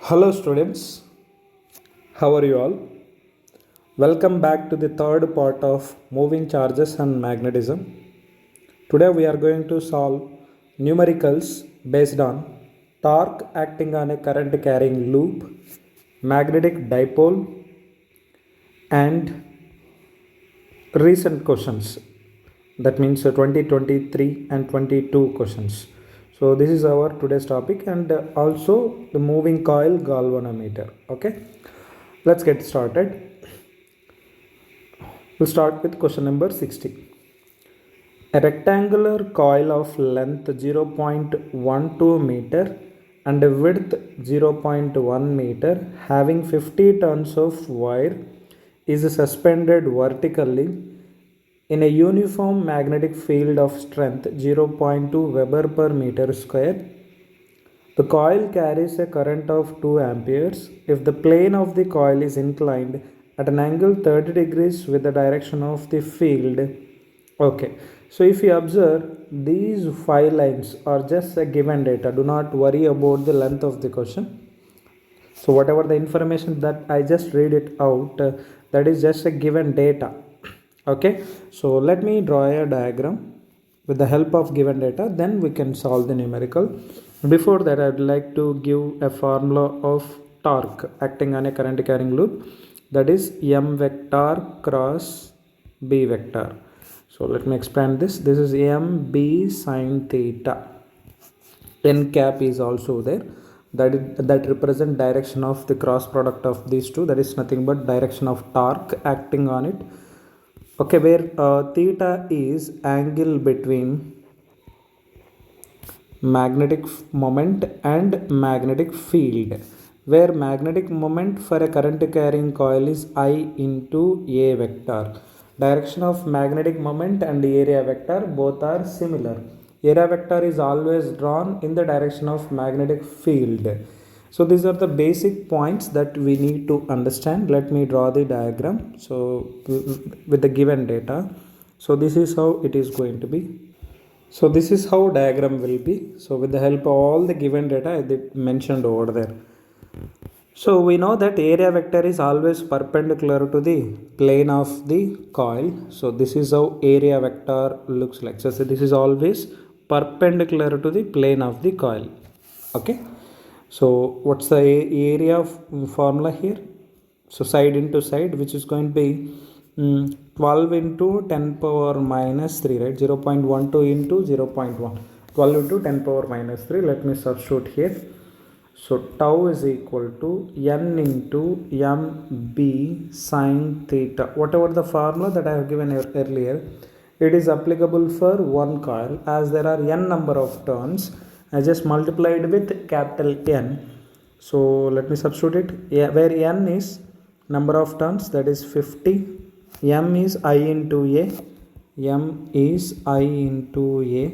Hello, students. How are you all? Welcome back to the third part of moving charges and magnetism. Today we are going to solve numericals based on torque acting on a current carrying loop, magnetic dipole, and recent questions. That means 2023 and 22 questions. So this is our today's topic, and also the moving coil galvanometer. Okay, let's get started. We'll start with question number 60. A rectangular coil of length 0.12 meter and a width 0.1 meter having 50 turns of wire is suspended vertically in a uniform magnetic field of strength 0.2 Weber per meter square. The coil carries a current of 2 amperes if the plane of the coil is inclined at an angle 30 degrees with the direction of the field. Okay, so if you observe, these 5 lines are just a given data. Do not worry about the length of the question. So whatever the information that I just read it out, that is just a given data. Okay, so let me draw a diagram with the help of given data, then we can solve the numerical. Before that, I would like to give a formula of torque acting on a current carrying loop, that is m vector cross b vector. So let me expand this. This is m b sine theta. N cap is also there. That represent direction of the cross product of these two. That is nothing but direction of torque acting on it. Okay, where theta is angle between magnetic moment and magnetic field, where magnetic moment for a current carrying coil is I into A vector. Direction of magnetic moment and area vector both are similar. Area vector is always drawn in the direction of magnetic field. So these are the basic points that we need to understand. Let me draw the diagram. So with the given data. So this is how it is going to be. So this is how diagram will be. So with the help of all the given data I mentioned over there. So we know that area vector is always perpendicular to the plane of the coil. So this is how area vector looks like. So this is always perpendicular to the plane of the coil. Okay. So what's the area of formula here? So side into side, which is going to be 12 into 10 power minus 3, right? 0.12 into 0.1. 12 into 10 power minus 3. Let me substitute here. So tau is equal to n into mb sine theta. Whatever the formula that I have given earlier, it is applicable for one coil. As there are n number of turns, I just multiplied with capital N. So let me substitute it. Where n is number of turns, that is 50. M is I into A. M is I into A.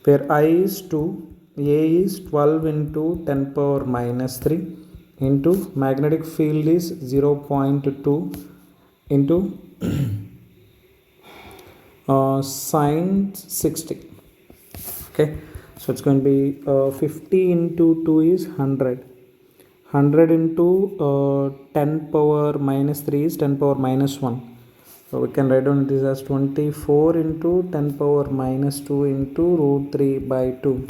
Where I is 2. A is 12 into 10 power minus 3 into magnetic field is 0.2 into sine 60. Okay, so it's going to be 50 into 2 is 100. 100 into 10 power minus 3 is 10 power minus 1. So we can write down this as 24 into 10 power minus 2 into root 3 by 2.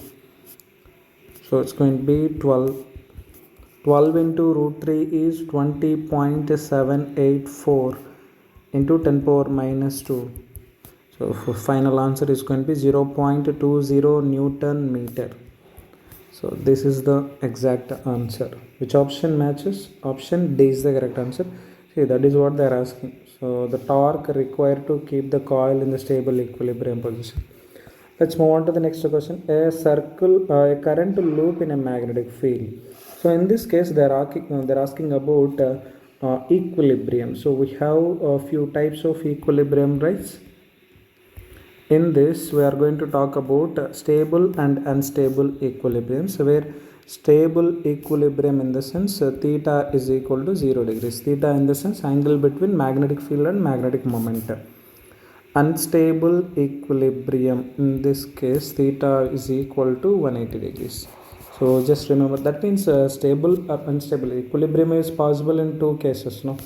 So it's going to be 12. 12 into root 3 is 20.784 into 10 power minus 2. So final answer is going to be 0.20 Newton meter. So this is the exact answer. Which option matches? Option D is the correct answer. See, that is what they are asking. So the torque required to keep the coil in the stable equilibrium position. Let's move on to the next question. A current loop in a magnetic field. So in this case, they're asking about equilibrium. So we have a few types of equilibrium, right? In this, we are going to talk about stable and unstable equilibrium. So where stable equilibrium in the sense theta is equal to 0 degrees. Theta in the sense angle between magnetic field and magnetic moment. Unstable equilibrium, in this case theta is equal to 180 degrees. So just remember that means stable or unstable. Equilibrium is possible in two cases, no?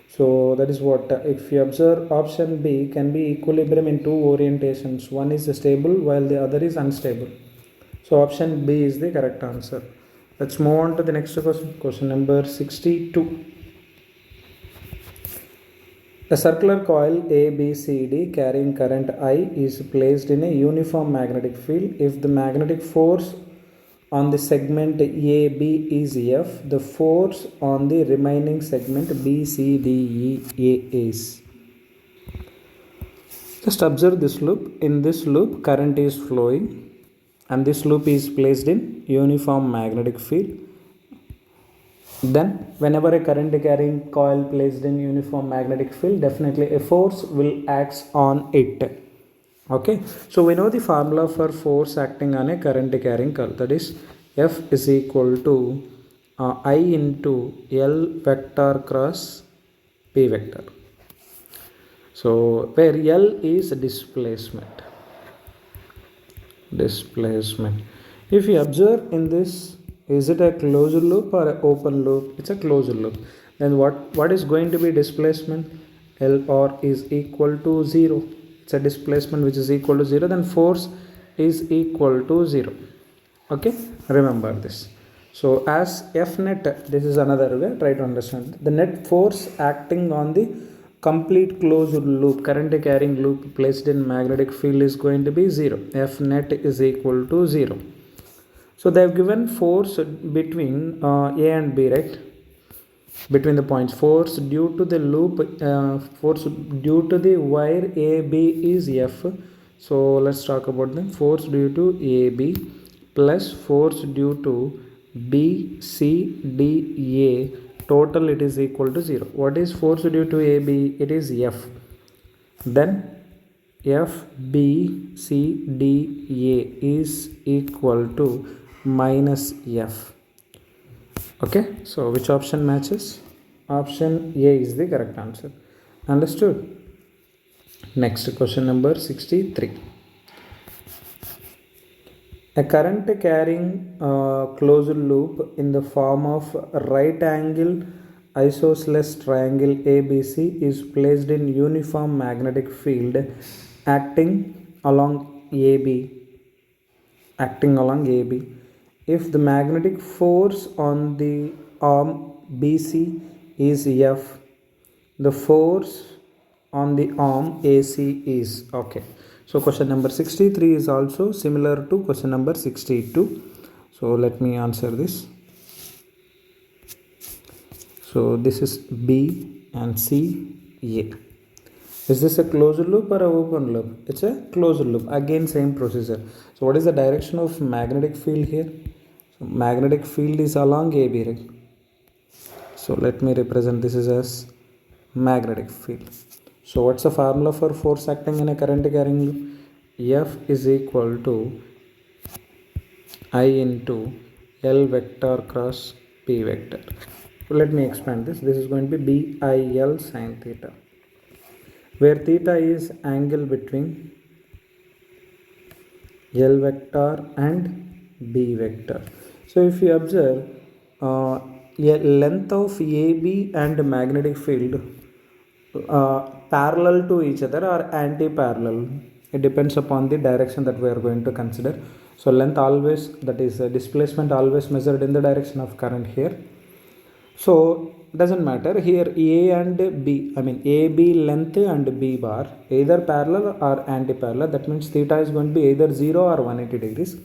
So that is what if you observe option B can be equilibrium in two orientations. One is stable while the other is unstable. So option B is the correct answer. Let's move on to the next question. Question number 62. A circular coil ABCD carrying current I is placed in a uniform magnetic field. If the magnetic force on the segment AB is F, the force on the remaining segment BCDE is. Just observe this loop. In this loop, current is flowing and this loop is placed in uniform magnetic field. Then whenever a current carrying coil placed in uniform magnetic field, definitely a force will act on it. Okay, so we know the formula for force acting on a current carrying coil, that is F is equal to I into L vector cross P vector. So where L is displacement. If you observe in this, is it a closed loop or an open loop? It's a closed loop. Then what is going to be displacement? L is equal to 0. It's a displacement which is equal to 0. Then force is equal to 0. Okay, remember this. So as F net, this is another way, try to understand. The net force acting on the complete closed loop, current carrying loop placed in magnetic field is going to be 0. F net is equal to 0. So they have given force between A and B, right? Between the points. Force due to the loop, force due to the wire AB is F. So let's talk about them. Force due to AB plus force due to BCDA. Total it is equal to 0. What is force due to AB? It is F. Then FBCDA is equal to minus F. Okay, so which option matches? Option A is the correct answer. Understood? Next question number 63. A current carrying closed loop in the form of right angle isosceles triangle ABC is placed in uniform magnetic field acting along AB. If the magnetic force on the arm BC is F, the force on the arm AC is. Okay. So question number 63 is also similar to question number 62. So let me answer this. So this is B and C, A. Is this a closed loop or an open loop? It's a closed loop. Again, same procedure. So what is the direction of magnetic field here? So magnetic field is along AB, right? So let me represent this as magnetic field. So what's the formula for force acting in a current carrying loop? F is equal to I into L vector cross P vector. So let me expand this. This is going to be BIL sin theta, where theta is angle between L vector and B vector. So if you observe a length of AB and magnetic field parallel to each other or anti-parallel, it depends upon the direction that we are going to consider. So length always, that is displacement always measured in the direction of current here. So doesn't matter here, A and B, AB length and B bar either parallel or anti-parallel. That means theta is going to be either 0 or 180 degrees.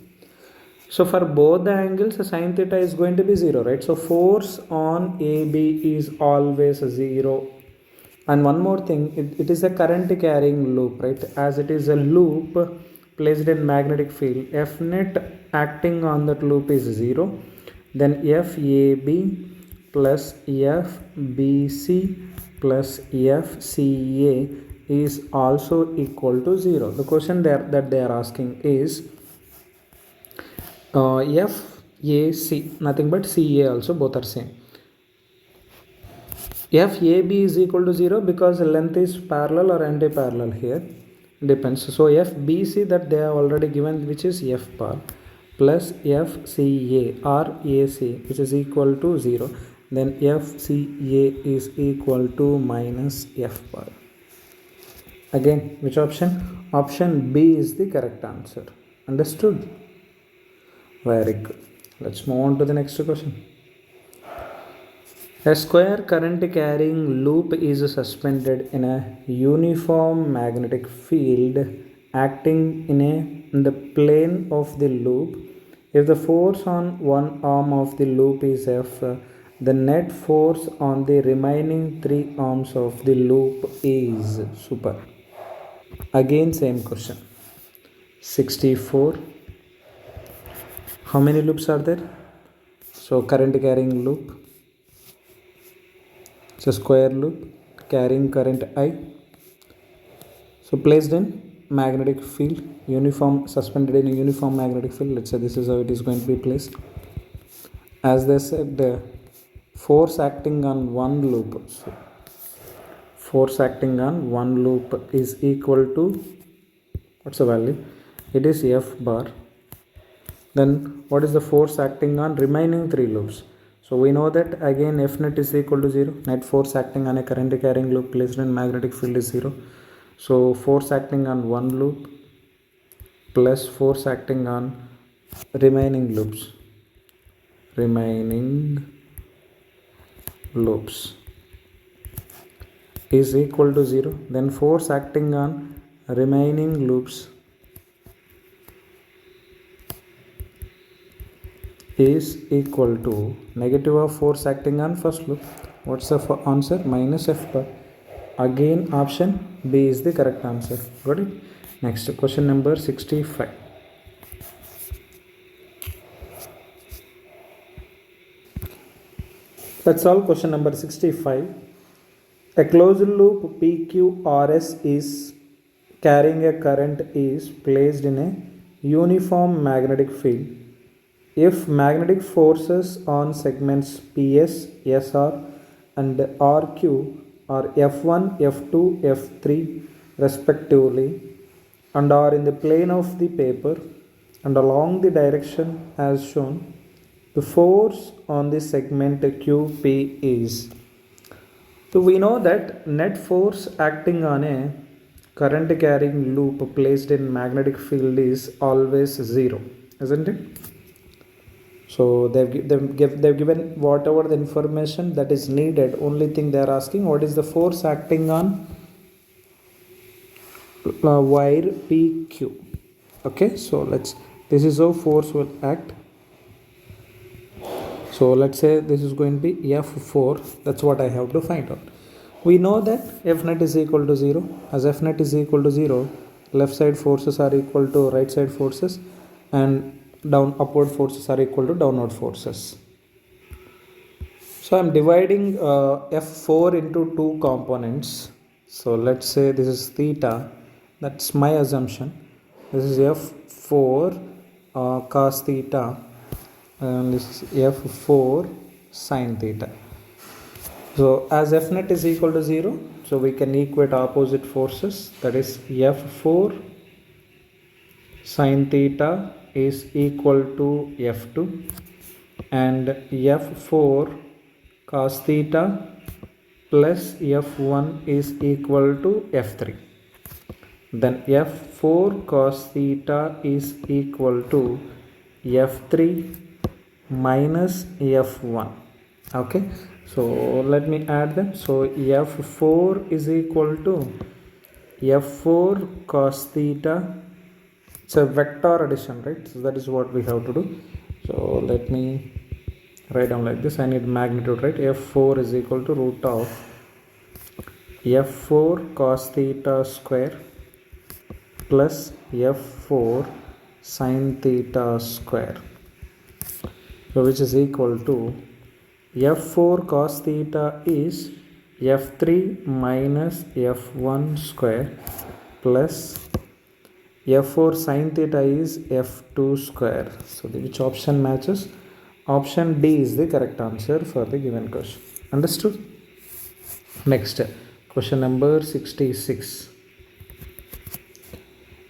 So for both the angles, sin theta is going to be 0, right? So force on AB is always 0. And one more thing, it is a current carrying loop, right? As it is a loop placed in magnetic field, F net acting on that loop is 0. Then FAB plus FBC plus FCA is also equal to 0. The question that they are asking is FAC, nothing but CA also, both are same. FAB is equal to 0 because the length is parallel or anti-parallel here, depends. So FBC that they have already given, which is F bar. plus FCA or AC, which is equal to 0, then FCA is equal to minus F bar. Again, which option? Option B is the correct answer. Understood? Very good. Let's move on to the next question. A square current carrying loop is suspended in a uniform magnetic field acting in the plane of the loop. If the force on one arm of the loop is F, the net force on the remaining three arms of the loop is super. Again, same question. 64. How many loops are there? So, current carrying loop. It's a square loop carrying current I. So placed in magnetic field, uniform, suspended in a uniform magnetic field. Let's say this is how it is going to be placed. As they said, the force acting on one loop. So force acting on one loop is equal to, what's the value? It is F bar. Then what is the force acting on remaining three loops? So we know that again F net is equal to 0. Net force acting on a current carrying loop placed in magnetic field is 0. So force acting on one loop plus force acting on remaining loops is equal to 0. Then force acting on remaining loops is equal to negative of force acting on first loop. What's the answer? Minus F bar. Again option B is the correct answer. Got it? Next question number 65. That's all. Question number 65. A closed loop PQRS is carrying a current is placed in a uniform magnetic field. If magnetic forces on segments PS, SR and RQ are F1, F2, F3 respectively and are in the plane of the paper and along the direction as shown, the force on the segment QP is. So we know that net force acting on a current carrying loop placed in magnetic field is always 0, isn't it? So they've given whatever the information that is needed. Only thing they are asking, what is the force acting on wire PQ? Okay, so this is how force will act. So let's say this is going to be F4. That's what I have to find out. We know that F net is equal to 0. As F net is equal to 0, left side forces are equal to right side forces and upward forces are equal to downward forces. So I'm dividing F4 into two components. So let's say this is theta. That's my assumption. This is F4 cos theta and this is F4 sin theta. So as F net is equal to 0, so we can equate opposite forces. That is F4 sin theta is equal to F2 and F4 cos theta plus F1 is equal to F3. Then F4 cos theta is equal to F3 minus F1. Okay, so let me add them. So F4 is equal to F4 cos theta. It's a vector addition, right? So that is what we have to do. So let me write down like this. I need magnitude, right? F4 is equal to root of F4 cos theta square plus F4 sin theta square. So which is equal to F4 cos theta is F3 minus F1 square plus F4 sin theta is F2 square. So which option matches? Option D is the correct answer for the given question. Understood? Next, question number 66.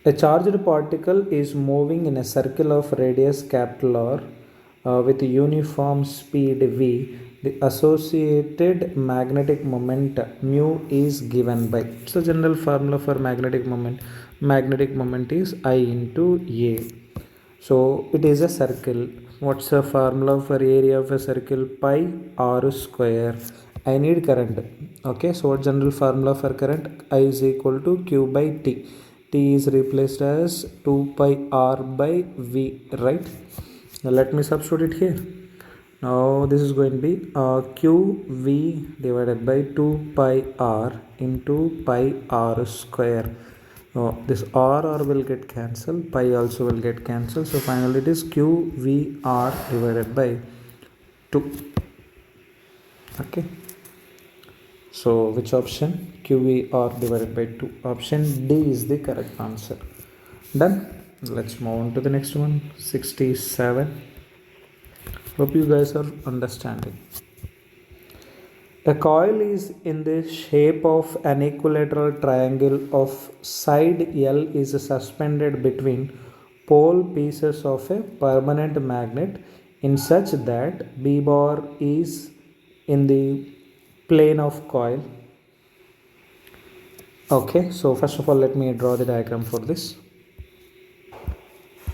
A charged particle is moving in a circle of radius capital R with uniform speed v. The associated magnetic moment mu is given by. So general formula for magnetic moment. Magnetic moment is I into A. So it is a circle. What's the formula for area of a circle? Pi r square. I need current. Okay, so what general formula for current? I is equal to Q by T. T is replaced as 2 pi r by V, right? Now let me substitute it here. Now this is going to be QV divided by 2 pi r into pi r square. This r will get cancelled, pi also will get cancelled. So finally it is QVR divided by 2. Okay. So which option? QVR divided by 2. Option D is the correct answer. Done. Let's move on to the next one. 67. Hope you guys are understanding. A coil is in the shape of an equilateral triangle of side L is suspended between pole pieces of a permanent magnet in such that B bar is in the plane of coil. Okay, so first of all let me draw the diagram for this.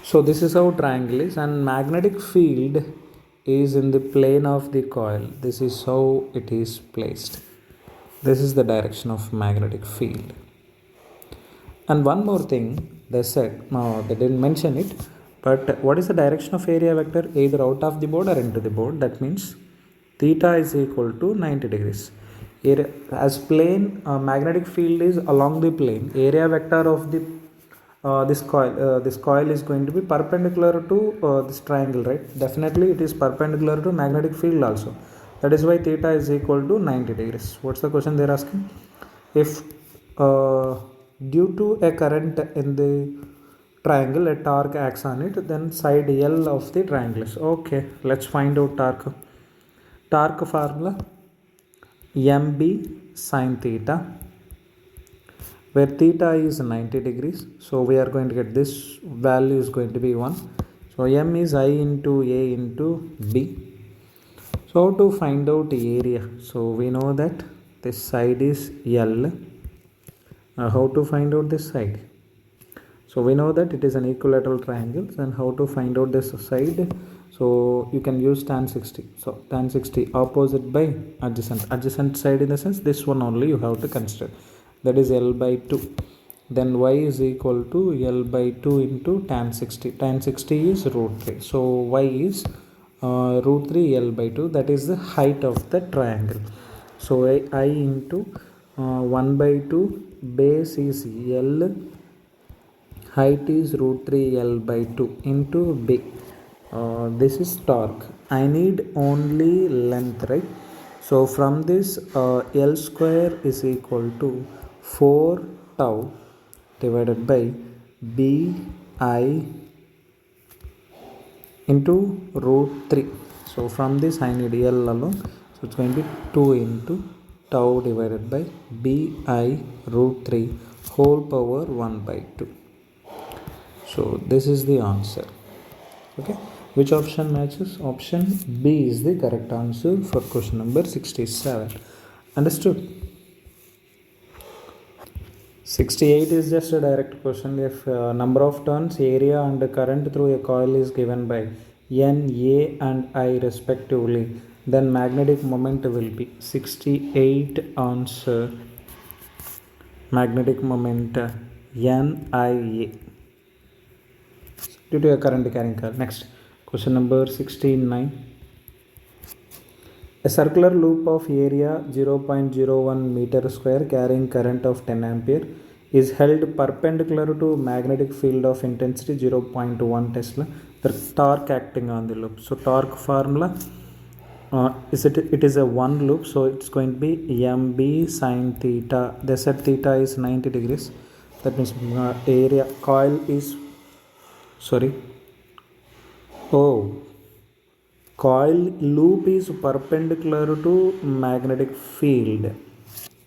So this is how triangle is, and magnetic field is in the plane of the coil. This is how it is placed. This is the direction of magnetic field. And one more thing they said, no, they didn't mention it, but what is the direction of area vector? Either out of the board or into the board. That means theta is equal to 90 degrees. As plane, magnetic field is along the plane. Area vector of the this coil is going to be perpendicular to this triangle, right? Definitely it is perpendicular to magnetic field also. That is why theta is equal to 90 degrees. What's the question they're asking? If due to a current in the triangle, a torque acts on it, then side L of the triangle is okay. Let's find out torque. Torque formula mb sin theta, where theta is 90 degrees. So we are going to get this value is going to be 1. So m is I into A into B. So to find out area, so we know that this side is L. How to find out this side? So we know that it is an equilateral triangle, and how to find out this side? So you can use tan 60. So tan 60 opposite by adjacent. Adjacent side in the sense this one only you have to consider. That is L by 2. Then y is equal to L by 2 into tan 60. Tan 60 is root 3. So y is root 3 L by 2. That is the height of the triangle. So I into 1 by 2, base is L, height is root 3 L by 2 into B. This is torque. I need only length, right? So from this L square is equal to 4 tau divided by B I into root 3. So from this I need L alone. So it's going to be 2 into tau divided by B I root 3 whole power 1 by 2. So this is the answer. Okay. Which option matches? Option B is the correct answer for question number 67. Understood? 68 is just a direct question. If number of turns, area and current through a coil is given by N, A and I respectively, then magnetic moment will be 68 answer. Magnetic moment NIA due to a current carrying coil. Next, question number 69. A circular loop of area 0.01 meter square carrying current of 10 ampere is held perpendicular to magnetic field of intensity 0.1 Tesla. The torque acting on the loop. So torque formula it is a one loop, so it's going to be mb sin theta. They said theta is 90 degrees. That means area coil is coil loop is perpendicular to magnetic field.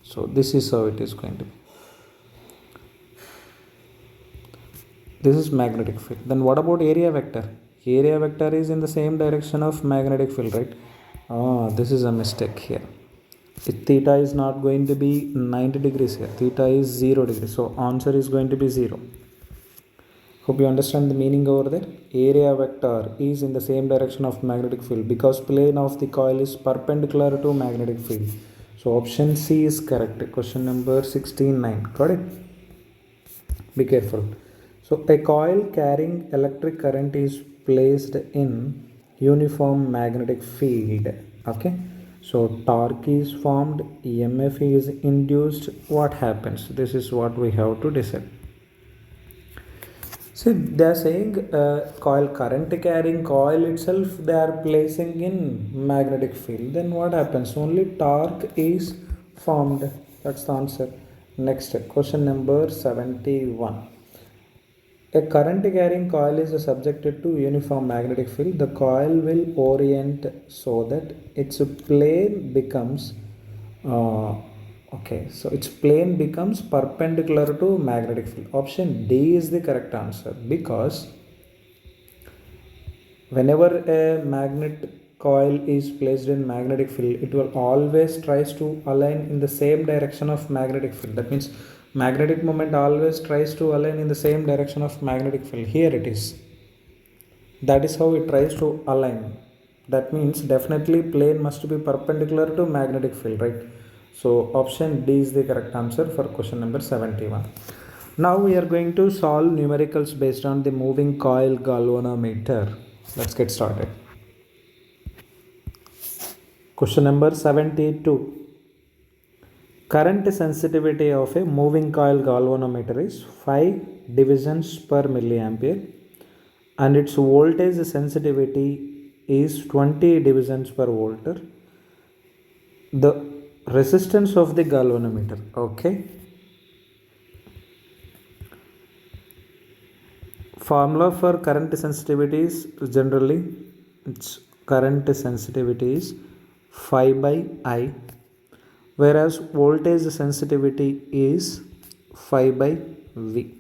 So this is how it is going to be. This is magnetic field. Then what about area vector? Area vector is in the same direction of magnetic field, right? This is a mistake here. Theta is not going to be 90 degrees here. Theta is 0 degrees. So answer is going to be 0. Hope you understand the meaning over there. Area vector is in the same direction of magnetic field because plane of the coil is perpendicular to magnetic field. So option C is correct. Question number 16-9. Got it? Be careful. So a coil carrying electric current is placed in uniform magnetic field. Okay. So torque is formed, EMF is induced. What happens? This is what we have to decide. See, they are saying coil current carrying coil itself they are placing in magnetic field. Then what happens? Only torque is formed. That's the answer. Next, question number 71. A current carrying coil is subjected to uniform magnetic field. The coil will orient so that its plane becomes its plane becomes perpendicular to magnetic field. Option D is the correct answer because whenever a magnet coil is placed in magnetic field, it will always tries to align in the same direction of magnetic field. That means magnetic moment always tries to align in the same direction of magnetic field. Here it is. That is how it tries to align. That means definitely plane must be perpendicular to magnetic field, right? So option D is the correct answer for question number 71. Now we are going to solve numericals based on the moving coil galvanometer. Let's get started. Question number 72. Current sensitivity of a moving coil galvanometer is 5 divisions per milliampere and its voltage sensitivity is 20 divisions per volt. The resistance of the galvanometer. Okay. Formula for current sensitivity is generally its current sensitivity is 5 by I, whereas voltage sensitivity is 5 by V.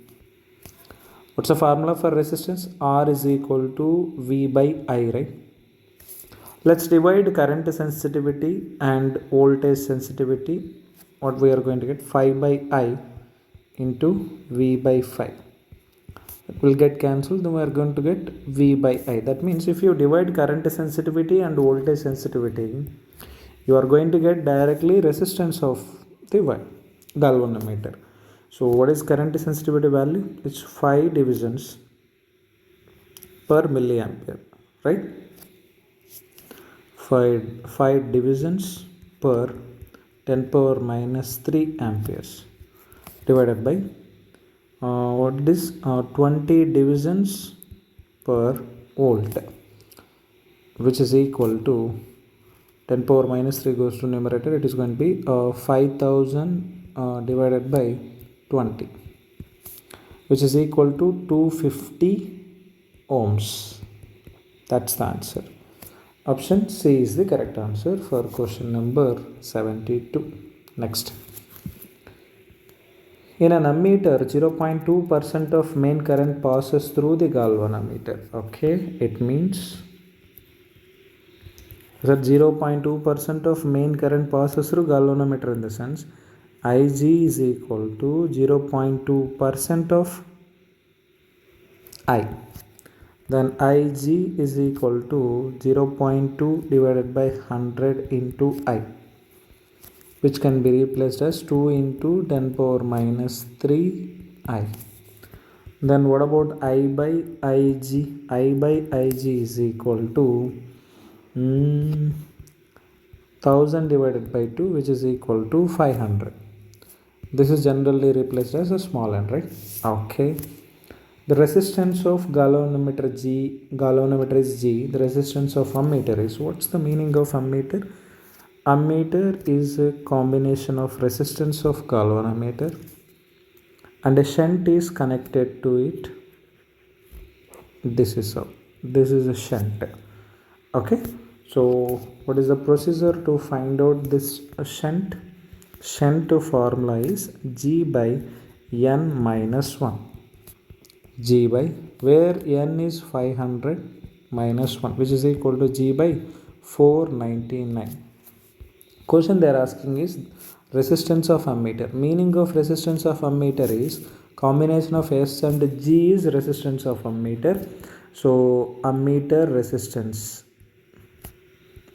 What's the formula for resistance? R is equal to V by I, right? Let's divide current sensitivity and voltage sensitivity. What we are going to get? 5 by I into V by 5. It will get cancelled. Then we are going to get V by I. That means if you divide current sensitivity and voltage sensitivity, you are going to get directly resistance of the galvanometer. So what is current sensitivity value? It's 5 divisions per milliampere, right? 5 divisions per 10 power minus 3 amperes divided by 20 divisions per volt, which is equal to 10 power minus 3 goes to numerator. It is going to be 5000 divided by 20, which is equal to 250 ohms. That's the answer. Option C is the correct answer for question number 72. Next. In an ammeter, 0.2% of main current passes through the galvanometer. Okay, it means that 0.2% of main current passes through galvanometer in the sense Ig is equal to 0.2% of I. Then Ig is equal to 0.2 divided by 100 into I, which can be replaced as 2 into 10 power minus 3 I. Then what about I by Ig? I by Ig is equal to 1000 divided by 2, which is equal to 500. This is generally replaced as a small n, right? Okay. The resistance of galvanometer is G. The resistance of ammeter is, what's the meaning of ammeter? Ammeter is a combination of resistance of galvanometer and a shunt is connected to it. This is a shunt. Okay. So what is the procedure to find out this shunt? Shunt formula is G by N minus 1. G by, where n is 500 minus 1, which is equal to G by 499. Question they are asking is resistance of ammeter. Meaning of resistance of ammeter is combination of S and G is resistance of ammeter. So ammeter resistance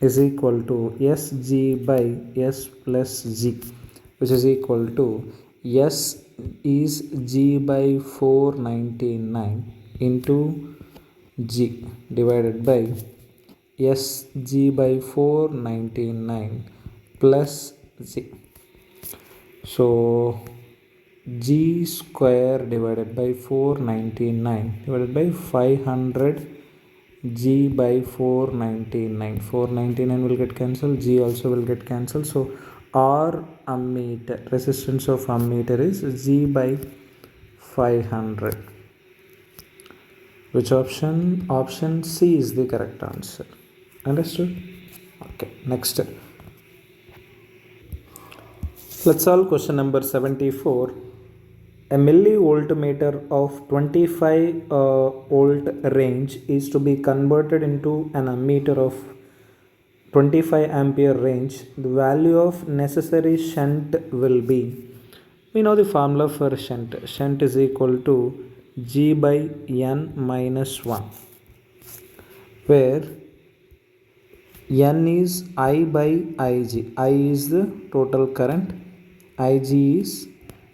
is equal to Sg by S plus G, which is equal to S is G by 499 into G divided by Sg by 499 plus G. So G square divided by 499 divided by 500 G by 499. 499 will get cancelled, G also will get cancelled. So R ammeter, resistance of ammeter is G by 500. Which option? Option C is the correct answer. Understood? Okay, next. Let's solve question number 74. A millivoltmeter of 25 volt range is to be converted into an ammeter of 25 ampere range. The value of necessary shunt will be, we know the formula for shunt. Shunt is equal to G by N minus 1, where N is I by Ig. I is the total current, Ig is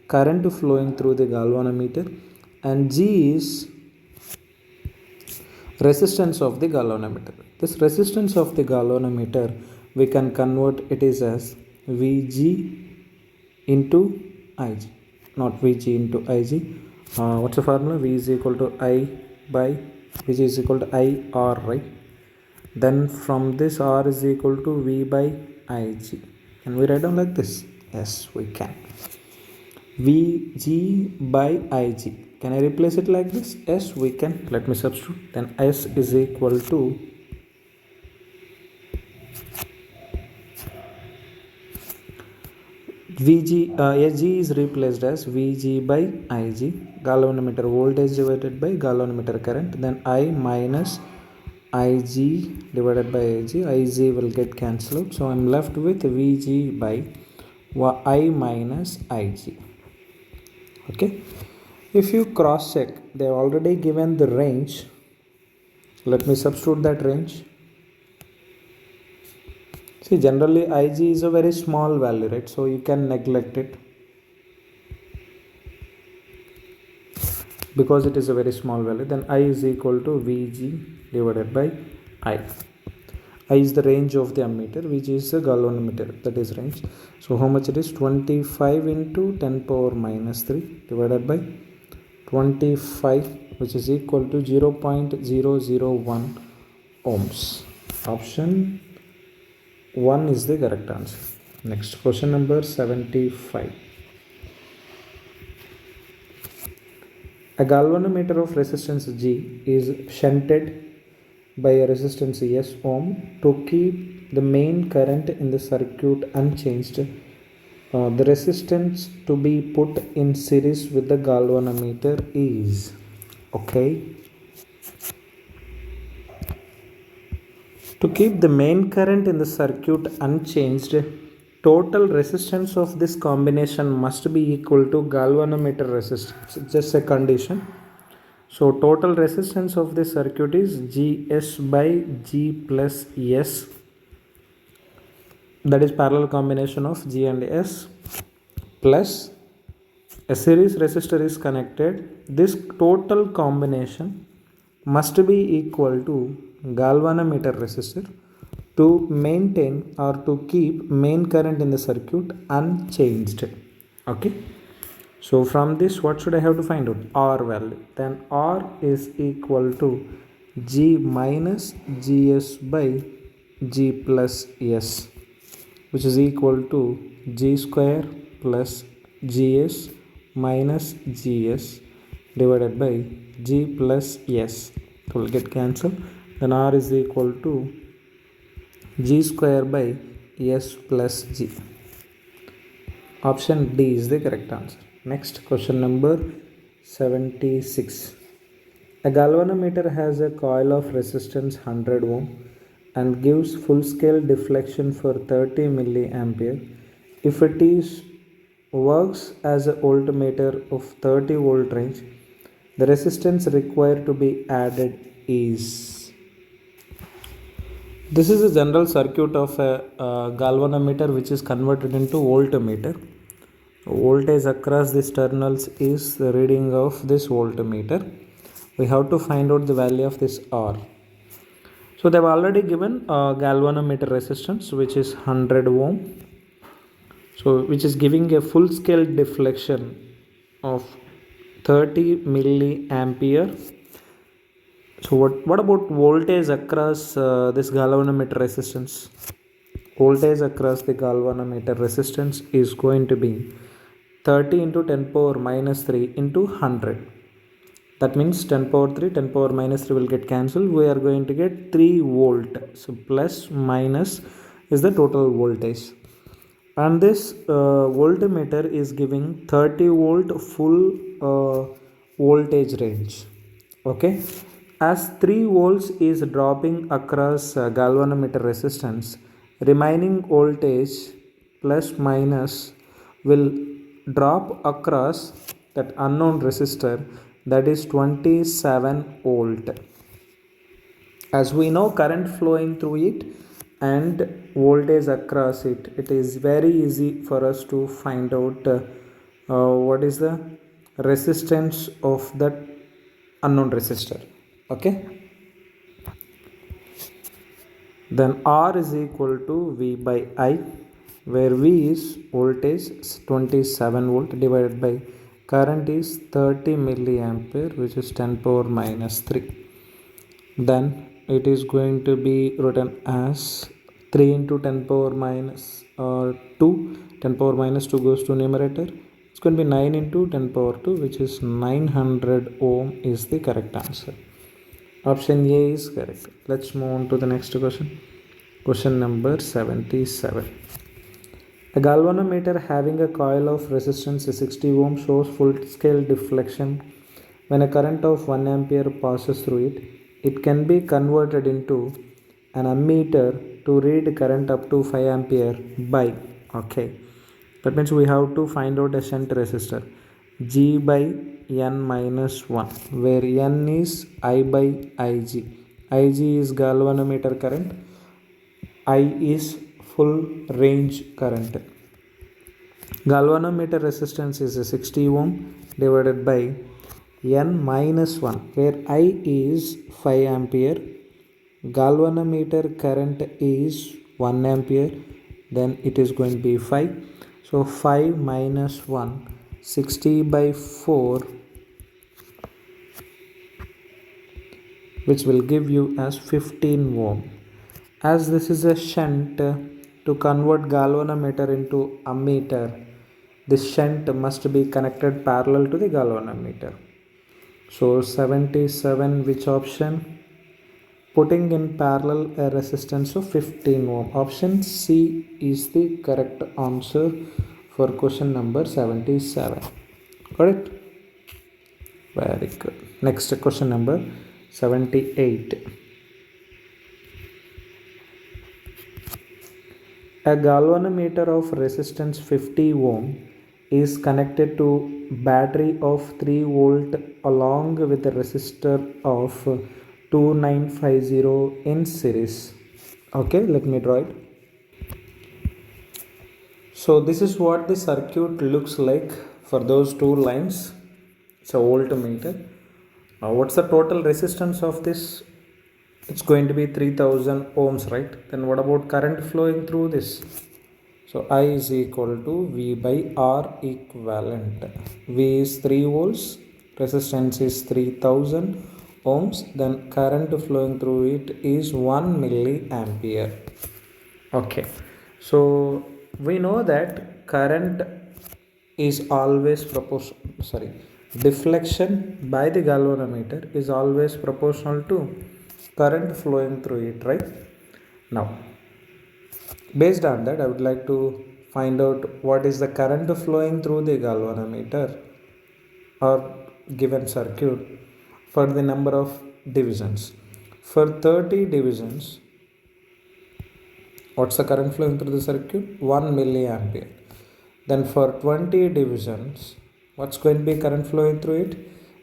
current flowing through the galvanometer, and G is resistance of the galvanometer. This resistance of the galvanometer we can convert it is as Vg into Ig, not Vg into Ig. What's the formula? V is equal to I by Vg is equal to IR, right? Then from this R is equal to V by Ig. Can we write down like this? Yes, we can. Vg by Ig. Can I replace it like this? Yes, we can. Let me substitute. Then S is equal to Vg, Sg is replaced as Vg by Ig, galvanometer voltage divided by galvanometer current, then I minus Ig divided by Ig. Ig will get cancelled, so I am left with Vg by I minus Ig. Okay, if you cross check, they have already given the range. Let me substitute that range. See, generally Ig is a very small value, right? So you can neglect it because it is a very small value. Then I is equal to Vg divided by I. I is the range of the ammeter, Vg is the galvanometer, that is range. So how much it is? 25 into 10 power minus 3 divided by 25, which is equal to 0.001 ohms. Option 1 is the correct answer. Next, question number 75. A galvanometer of resistance G is shunted by a resistance S ohm to keep the main current in the circuit unchanged. The resistance to be put in series with the galvanometer is, okay, to keep the main current in the circuit unchanged, total resistance of this combination must be equal to galvanometer resistance. Just a condition. So total resistance of the circuit is Gs by G plus S, that is parallel combination of G and S, plus a series resistor is connected. This total combination must be equal to galvanometer resistor to maintain or to keep main current in the circuit unchanged. Okay, so from this what should I have to find out? R value. Then R is equal to G minus Gs by G plus S, which is equal to G square plus Gs minus Gs divided by G plus S. It will get cancelled. Then R is equal to G square by S plus G. Option D is the correct answer. Next, question number 76. A galvanometer has a coil of resistance 100 ohm and gives full scale deflection for 30 milliampere. If it is works as a voltmeter of 30 volt range, the resistance required to be added is. This is a general circuit of a galvanometer which is converted into voltmeter. Voltage across these terminals is the reading of this voltmeter. We have to find out the value of this R. So they have already given a galvanometer resistance which is 100 ohm. So which is giving a full scale deflection of 30 milliampere. So what about voltage across this galvanometer resistance? Voltage across the galvanometer resistance is going to be 30 into 10 power minus 3 into 100. That means 10 power 3, 10 power minus 3 will get cancelled. We are going to get 3 volt. So plus minus is the total voltage. And this voltmeter is giving 30 volt full voltage range. Okay. As 3 volts is dropping across galvanometer resistance, remaining voltage plus minus will drop across that unknown resistor, that is 27 volt. As we know current flowing through it and voltage across it, it is very easy for us to find out what is the resistance of that unknown resistor. Okay, then R is equal to V by I, where V is voltage 27 volt divided by current is 30 milliampere, which is 10 power minus 3. Then it is going to be written as 3 into 10 power minus 2. 10 power minus 2 goes to numerator. It's going to be 9 into 10 power 2, which is 900 ohm is the correct answer. Option A is correct. Let's move on to the next question. Question number 77. A galvanometer having a coil of resistance 60 ohm shows full scale deflection when a current of 1 ampere passes through it. It can be converted into an ammeter to read current up to 5 ampere by. Okay, that means we have to find out a shunt resistor G by N minus 1, where N is I by Ig. Ig is galvanometer current, I is full range current. Galvanometer resistance is a 60 ohm divided by N minus 1, where I is 5 ampere. Galvanometer current is 1 ampere, then it is going to be 5. So 5 minus 1, 60 by 4, which will give you as 15 ohm. As this is a shunt, to convert galvanometer into ammeter, this shunt must be connected parallel to the galvanometer. So 77, which option? Putting in parallel a resistance of 15 ohm. Option C is the correct answer for question number 77. Got it? Very good. Next question number 78. A galvanometer of resistance 50 ohm is connected to battery of 3 volt along with a resistor of 2950 in series. Okay, let me draw it. So this is what the circuit looks like for those two lines. It's a voltmeter. Now what's the total resistance of this? It's going to be 3000 ohms, right? Then what about current flowing through this? So I is equal to V by R equivalent. V is 3 volts, resistance is 3000 ohms, then current flowing through it is 1 milliampere. Okay, so we know that current is always deflection by the galvanometer is always proportional to current flowing through it, right? Now based on that, I would like to find out what is the current flowing through the galvanometer or given circuit. for the number of divisions. For 30 divisions, what's the current flowing through the circuit? 1 milliampere. Then for 20 divisions, what's going to be current flowing through it?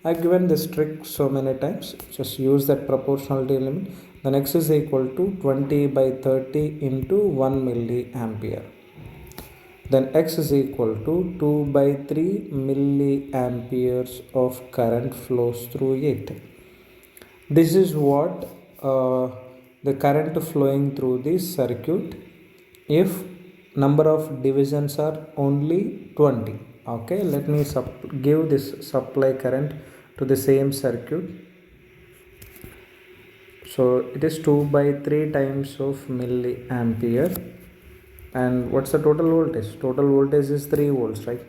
I've given this trick so many times. Just use that proportionality limit. The next is equal to 20 by 30 into 1 milliampere. Then X is equal to 2 by 3 milliamperes of current flows through it. This is what the current flowing through this circuit if number of divisions are only 20. Okay, let me give this supply current to the same circuit. So it is 2 by 3 times of milliampere. And what's the total voltage? Total voltage is 3 volts, right?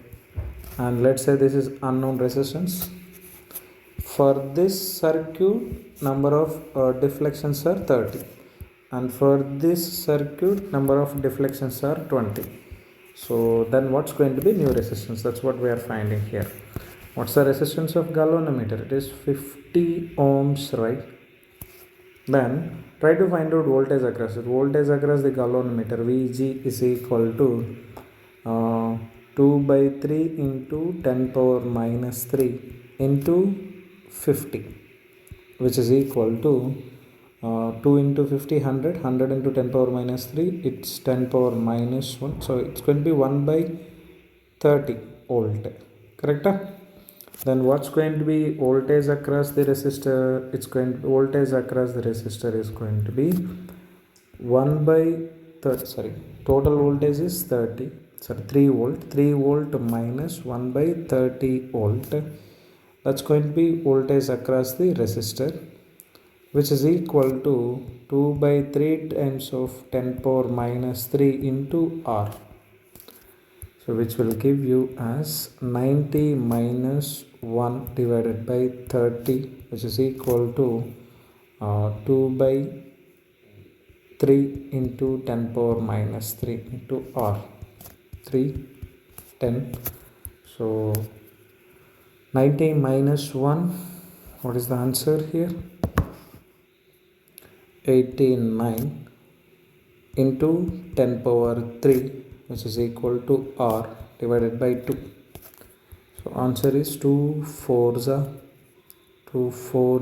And let's say this is unknown resistance. For this circuit, number of deflections are 30. And for this circuit, number of deflections are 20. So then what's going to be new resistance? That's what we are finding here. What's the resistance of galvanometer? It is 50 ohms, right? Then try to find out voltage across it. Voltage across the galvanometer, Vg is equal to 2 by 3 into 10 power minus 3 into 50, which is equal to 2 into 50, 100, 100 into 10 power minus 3, it's 10 power minus 1. So it's going to be 1 by 30 volt. Correct? Then what's going to be voltage across the resistor? Voltage across the resistor is going to be 1 by 30, total voltage is 3 volt, 3 volt minus 1 by 30 volt. That's going to be voltage across the resistor, which is equal to 2 by 3 times of 10 power minus 3 into R. So which will give you as 90 minus 1 divided by 30, which is equal to 2 by 3 into 10 power minus 3 into R. 3, 10. So 90 minus 1, what is the answer here? 89 into 10 power 3, which is equal to R divided by 2. So answer is 2 4s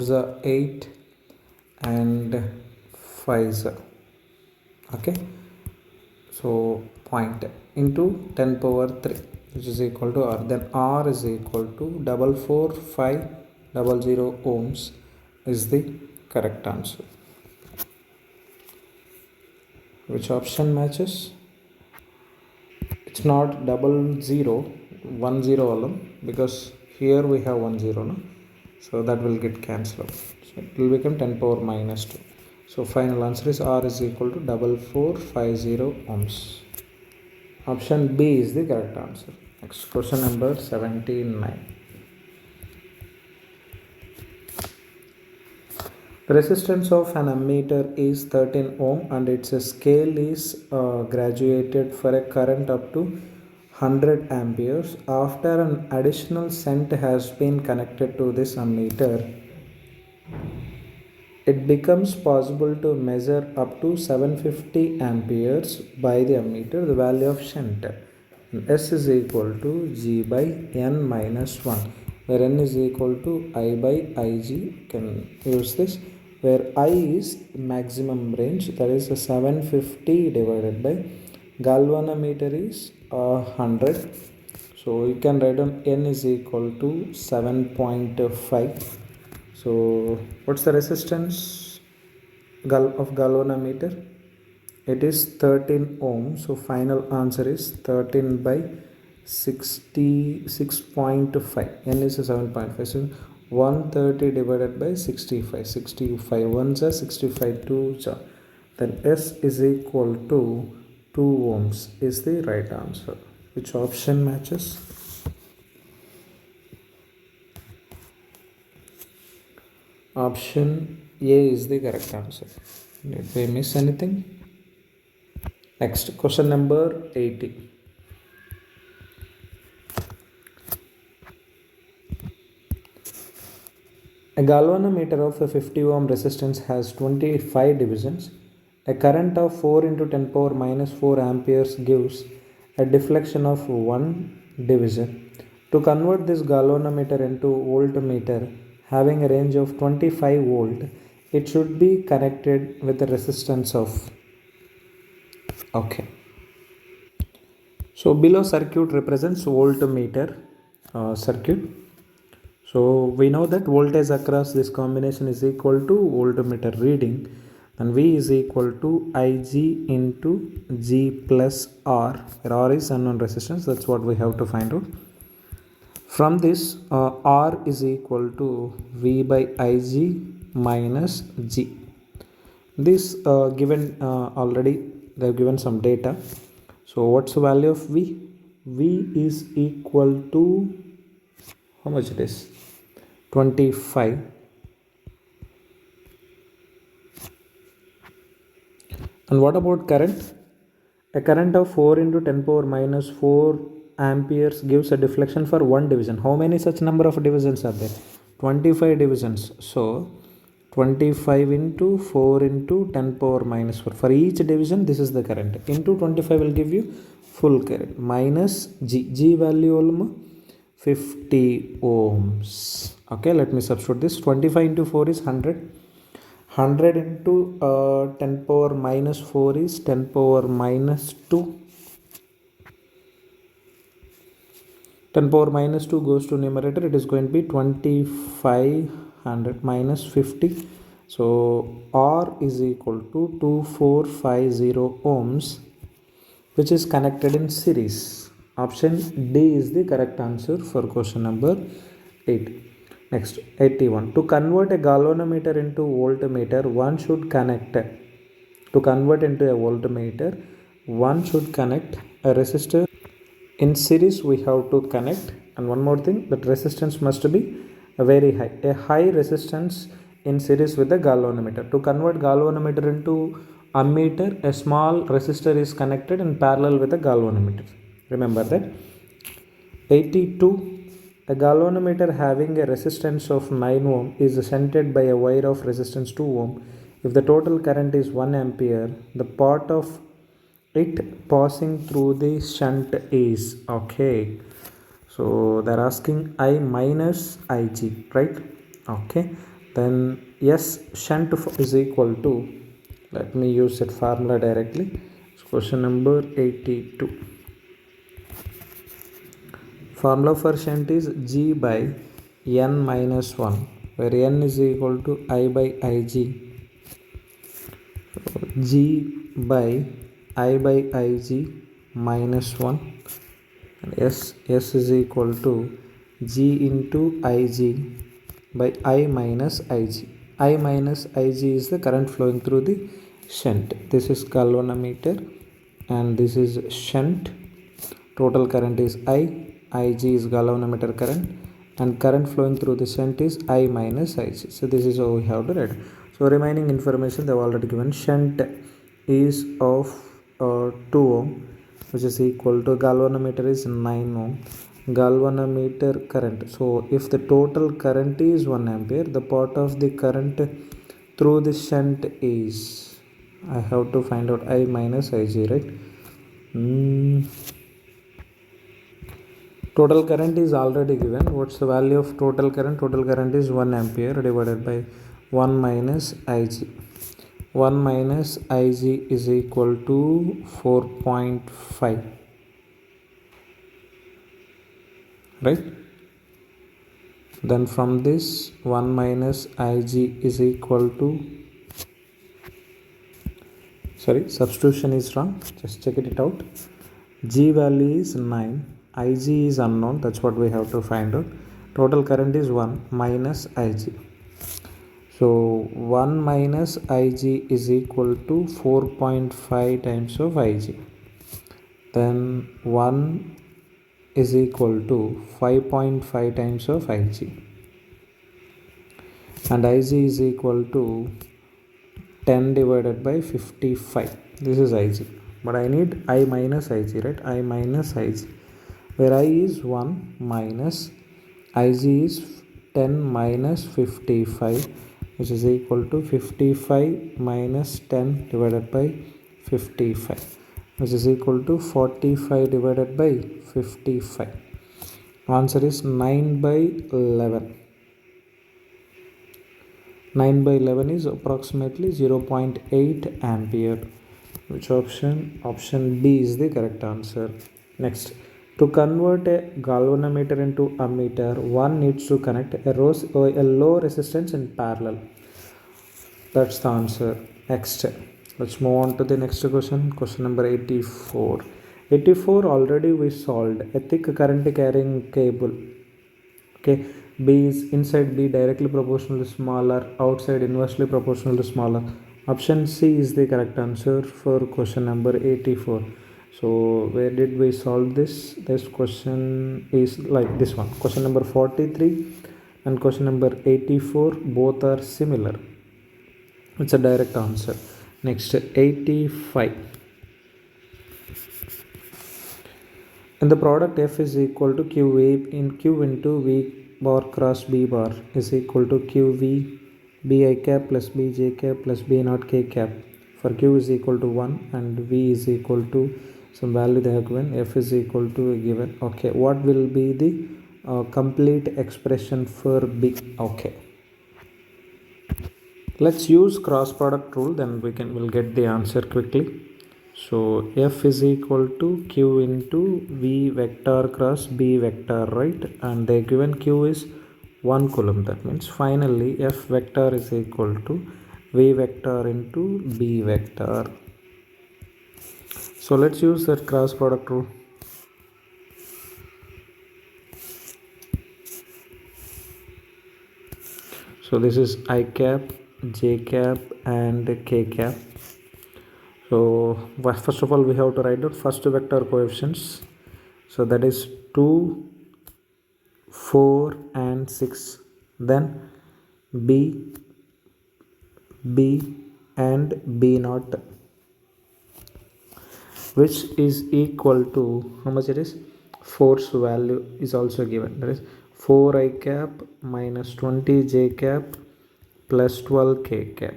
are 8 and 5s. Okay. So point into 10 power 3, which is equal to R. Then R is equal to 44500 ohms is the correct answer. Which option matches? It's not 00 alone, because here we have 10 no? So that will get cancelled. So it will become 10 power minus 2. So final answer is R is equal to 4450 ohms. Option B is the correct answer. Next question number 79. The resistance of an ammeter is 13 ohm and its scale is graduated for a current up to 100 amperes. After an additional shunt has been connected to this ammeter, it becomes possible to measure up to 750 amperes by the ammeter, the value of shunt. And S is equal to G by N minus 1, where N is equal to I by Ig. You can use this, where I is maximum range, that is 750 divided by galvanometer is 100. So you can write down N is equal to 7.5. So what's the resistance of galvanometer? It is 13 ohms. So final answer is 13 by 66.5. N is 7.5. So 130 divided by 65. 65 ones are 65 twos are. Then S is equal to 2 ohms is the right answer. Which option matches? Option A is the correct answer. Did we miss anything? Next, question number 80. A galvanometer of a 50 ohm resistance has 25 divisions. A current of 4 into 10 power minus 4 amperes gives a deflection of 1 division. To convert this galvanometer into voltmeter having a range of 25 volt, it should be connected with a resistance of. Okay. So below circuit represents voltmeter circuit. So we know that voltage across this combination is equal to voltmeter reading, and V is equal to Ig into G plus R, where R is unknown resistance. That's what we have to find out. From this, R is equal to V by Ig minus G. This given already they have given some data. So what's the value of V? V is equal to, how much it is? 25. And what about current? A current of 4 into 10 power minus 4 amperes gives a deflection for one division. How many such number of divisions are there? 25 divisions. So 25 into 4 into 10 power minus 4. For each division, this is the current. Into 25 will give you full current. Minus G. G value almost 50 ohms. Okay, let me substitute this. 25 into 4 is 100. 100 into 10 power minus 4 is 10 power minus 2. 10 power minus 2 goes to numerator. It is going to be 2500 minus 50. So R is equal to 2450 ohms, which is connected in series. Option D is the correct answer for question number 8. Next, 81. To convert a galvanometer into voltmeter, one should connect. To convert into a voltmeter, one should connect a resistor. In series, we have to connect. And one more thing, that resistance must be very high. A high resistance in series with the galvanometer. To convert galvanometer into ammeter, a small resistor is connected in parallel with the galvanometer. Remember that. 82. A galvanometer having a resistance of 9 ohm is shunted by a wire of resistance 2 ohm. If the total current is 1 ampere, the part of it passing through the shunt is, okay. So they're asking I minus Ig, right? Okay. Then S shunt is equal to, let me use that formula directly. So question number 82. Formula for shunt is G by N minus 1, where N is equal to I by Ig. So G by I by Ig minus 1, and S is equal to G into Ig by I minus Ig. I minus Ig is the current flowing through the shunt. This is galvanometer and this is shunt. Total current is I. Ig is galvanometer current, and current flowing through the shunt is I minus Ig. So this is how we have to write. So remaining information they have already given. Shunt is of 2 ohm, which is equal to galvanometer is 9 ohm. Galvanometer current. So if the total current is 1 ampere, the part of the current through the shunt is, I have to find out I minus Ig, right? Total current is already given. What's the value of total current? Total current is 1 ampere divided by 1 minus Ig. 1 minus Ig is equal to 4.5. Right? Then from this 1 minus Ig is equal to, sorry, substitution is wrong. Just check it out. G value is 9. Ig is unknown, that's what we have to find out. Total current is 1 minus Ig. So 1 minus Ig is equal to 4.5 times of Ig. Then 1 is equal to 5.5 times of Ig. And Ig is equal to 10 divided by 55. This is Ig. But I need I minus Ig, right? I minus Ig. Where I is 1 minus Ig is 10 minus 55, which is equal to 55 minus 10 divided by 55, which is equal to 45 divided by 55. Answer is 9 by 11. 9 by 11 is approximately 0.8 ampere. Which option? Option B is the correct answer. Next, to convert a galvanometer into ammeter, one needs to connect a low resistance in parallel. That's the answer. Next, let's move on to the next question. Question number 84. 84 already we solved. A thick current carrying cable. Okay, B is inside B directly proportional to smaller, outside inversely proportional to smaller. Option C is the correct answer for question number 84. So where did we solve this? This question is like this one. Question number 43 and question number 84 both are similar. It's a direct answer. Next, 85. And the product F is equal to QV in Q into V bar cross B bar is equal to QV BI cap plus BJ cap plus B naught K cap. For Q is equal to 1 and V is equal to some value they have given, F is equal to a given. Okay, what will be the complete expression for B? Okay, let's use cross product rule, then we'll get the answer quickly. So F is equal to Q into V vector cross B vector, right? And the given Q is 1 coulomb. That means finally F vector is equal to V vector into B vector. So let's use that cross product rule. So this is I cap, J cap and K cap. So first of all we have to write out first vector coefficients. So that is 2, 4 and 6. Then B and B naught, which is equal to how much it is? Force value is also given. That is 4I cap minus 20J cap plus 12K cap.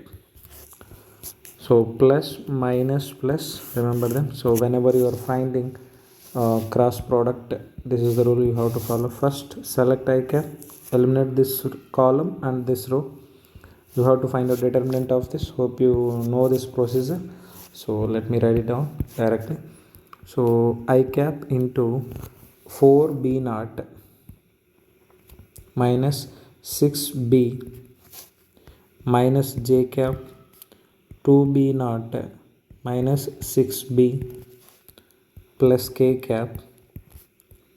So plus minus plus, remember them. So whenever you are finding cross product, this is the rule you have to follow. First select I cap, eliminate this column and this row. You have to find the determinant of this. Hope you know this procedure. So let me write it down directly. So I cap into 4B naught minus 6B minus J cap 2B naught minus 6B plus K cap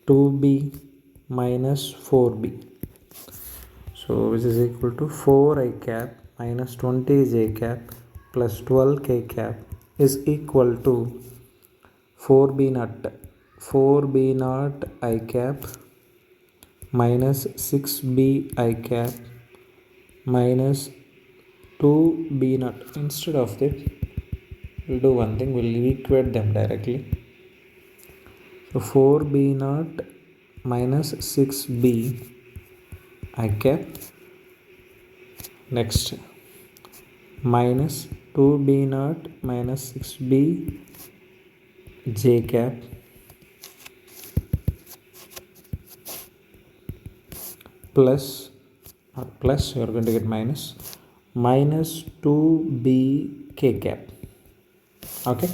2B minus 4B. So which is equal to 4I cap minus 20J cap plus 12K cap is equal to 4B naught I cap minus 6B I cap minus 2B naught. Instead of that, we'll do one thing, we'll equate them directly. So 4B naught minus 6B I cap, next minus 2B naught minus 6B J cap plus you are going to get minus 2B K cap. Okay,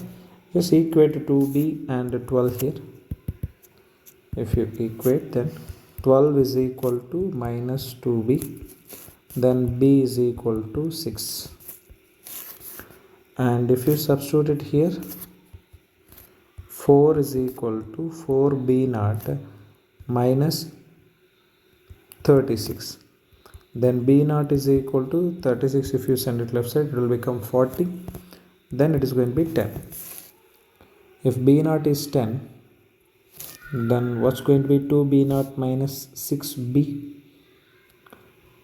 just equate 2B and 12 here. If you equate, then 12 is equal to minus 2B, then B is equal to 6. And if you substitute it here, 4 is equal to 4B naught minus 36. Then B naught is equal to 36. If you send it left side, it will become 40. Then it is going to be 10. If B naught is 10, then what's going to be 2B naught minus 6B?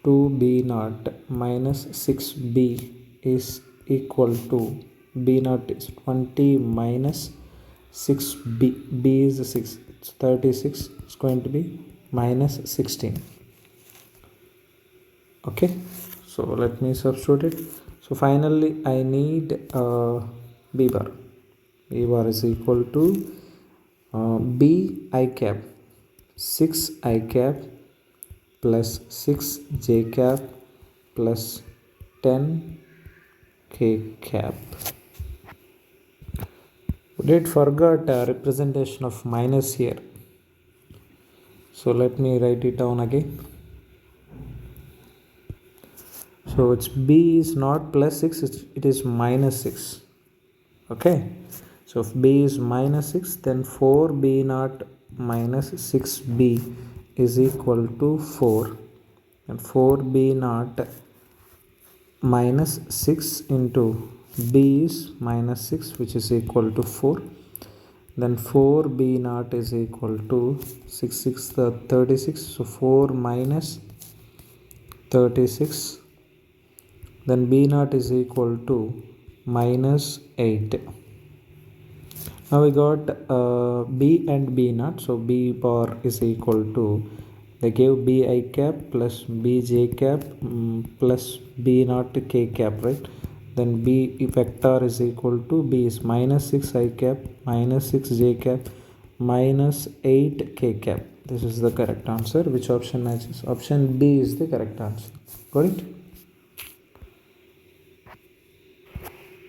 2B naught minus 6B is equal to B naught is 20 minus 6B. B is 6. It's 36. It's going to be minus 16. Okay, so let me substitute it. So finally I need b bar is equal to b I cap 6 I cap plus 6 j cap plus 10 k cap. We did forget a representation of minus here, so let me write it down again. So it's b is not plus 6, it is minus 6. Okay, so if b is minus 6, then 4b naught minus 6b is equal to 4, and 4b naught minus 6 into b is minus 6, which is equal to 4. Then 4b naught is equal to 6 6 36, so 4 minus 36, then b naught is equal to minus 8. Now we got b and b naught, so b bar is equal to, they gave b I cap plus b j cap plus b naught k cap, right? Then b vector is equal to, b is minus 6 I cap minus 6 j cap minus 8 k cap. This is the correct answer. Which option matches? Option B is the correct answer. Got it?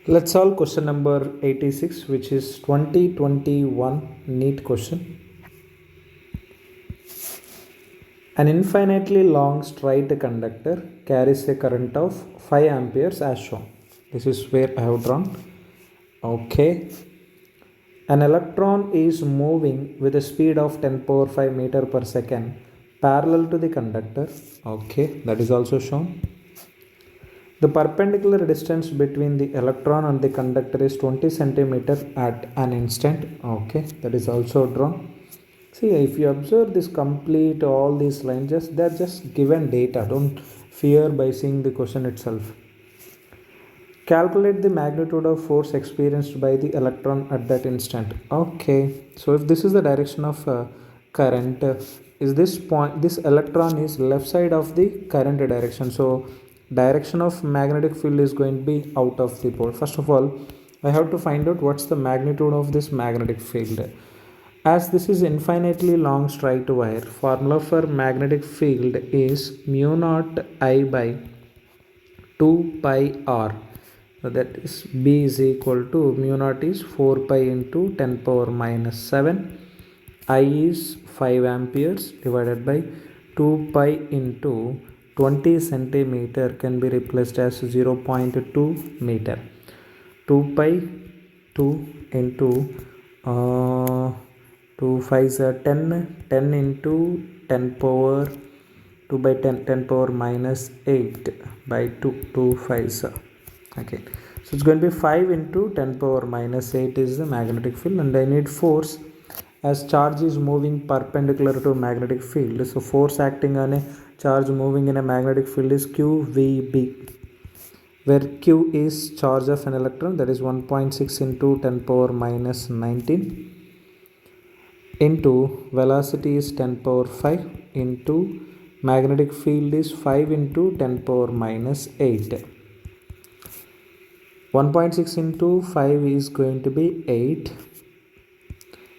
Let's solve question number 86, which is 2021 NEET question. An infinitely long straight conductor carries a current of 5 amperes as shown. This is where I have drawn. Okay. An electron is moving with a speed of 10 power 5 meter per second parallel to the conductor. Okay, that is also shown. The perpendicular distance between the electron and the conductor is 20 centimeter at an instant. Okay, that is also drawn. See, if you observe this complete, all these lines, they are just given data. Don't fear by seeing the question itself. Calculate the magnitude of force experienced by the electron at that instant. Okay, so if this is the direction of current, is this point, this electron is left side of the current direction, so direction of magnetic field is going to be out of the pole. First of all, I have to find out what's the magnitude of this magnetic field. As this is infinitely long straight wire, formula for magnetic field is mu naught I by 2 pi r. So that is B is equal to mu naught is 4 pi into 10 power minus 7. I is 5 amperes divided by 2 pi into 20 centimeter can be replaced as 0.2 meter. 2 pi 2 into 2 5 is 10 into 10 power 2 by 10 power minus 8 by 2 5 is okay, so it's going to be 5 into 10 power minus 8 is the magnetic field, and I need force as charge is moving perpendicular to magnetic field. So force acting on a charge moving in a magnetic field is QVB, where Q is charge of an electron, that is 1.6 into 10 power minus 19 into velocity is 10 power 5 into magnetic field is 5 into 10 power minus 8. 1.6 into 5 is going to be 8.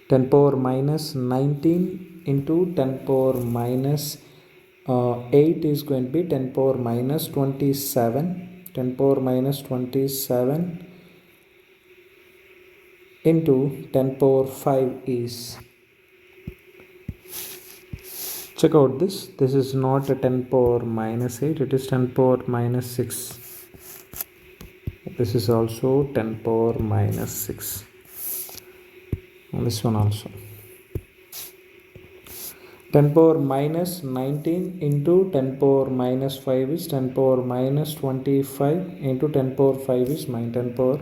10 power minus 19 into 10 power minus 8 is going to be 10 power minus 27. 10 power minus 27 into 10 power 5 is, check out this, this is not a 10 power minus 8, it is 10 power minus 6. This is also 10 power minus 6. And this one also. 10 power minus 19 into 10 power minus 5 is 10 power minus 25 into 10 power 5 is 10 power